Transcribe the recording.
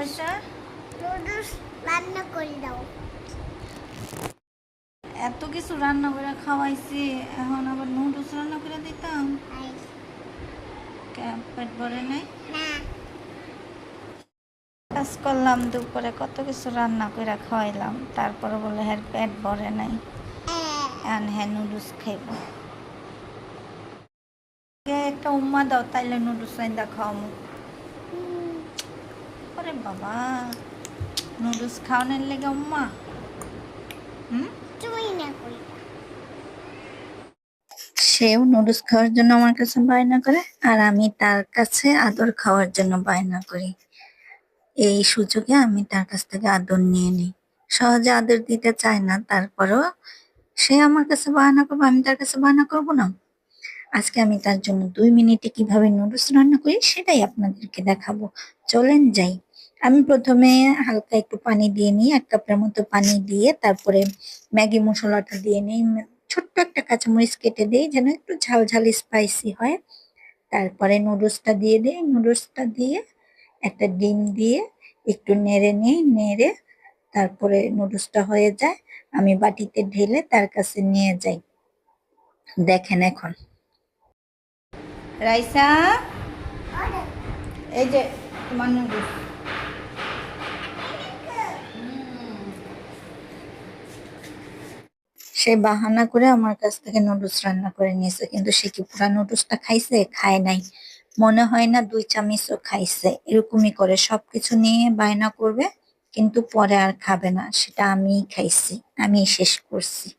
Raisa? Noodles রান্না করে দাও। এত কিছু রান্না করে খাওয়াইছি, এখন আবার নুডলস রান্না করে দিতাম? পেট ভরে নাই? না, কাজ করলাম দুপুরে, কত কিছু রান্না করে খাওয়াইলাম, তারপরে বলে হ্যাঁ পেট ভরে নাই, এখন হ্যাঁ নুডলস খাইব। একটা উম্মা দাও, তাইলে নুডলস রান্দা খাওয়ামু। ওরে বাবা, নুডলস খাওয়ানোর লেগে উম্মা? তুমি না করি। সেও নুডলস খাওয়ার জন্য আমার কাছে বায়না করে, আর আমি তার কাছে আদর খাওয়ার জন্য বায়না করি। এই সুযোগে আমি তার কাছ থেকে আদর নিয়ে নিই। সহজে আদর দিতে চায় না, তারপরেও সে আমার কাছে বায়না করবে, আমি তার কাছে বায়না করবো না? আজকে আমি তার জন্য 2 মিনিটে কিভাবে নুডলস রান্না করি সেটাই আপনাদেরকে দেখাবো। চলেন যাই। আমি প্রথমে হালকা একটু পানি দিয়ে নিই, 1 কাপের মতো পানি দিয়ে তারপরে ম্যাগি মশলাটা দিয়ে নিই। ছোট্ট একটা কাঁচামরিচ কেটে দিই যেন একটু ঝাল ঝাল স্পাইসি হয়। তারপরে নুডলসটা দিয়ে দিই, নুডলসটা দিয়ে একটা ডিম দিয়ে একটু নেড়ে নিই, নেড়ে তারপরে নুডলসটা হয়ে যায়, আমি বাটিতে ঢেলে তার কাছে নিয়ে যাই। দেখেন এখন রাইসা, এই যে তোমার নুডলস। সে বাহানা করে আমার কাছ থেকে নুডলস রান্না করে নিয়েছে, কিন্তু সে কি পুরা নুডলসটা খাইছে? খায় নাই। মনে হয় না 2 চামচও খাইছে। এরকমই করে সবকিছু নিয়ে বায়না করবে, কিন্তু পরে আর খাবে না। সেটা আমিই খাইছি, আমিই শেষ করছি।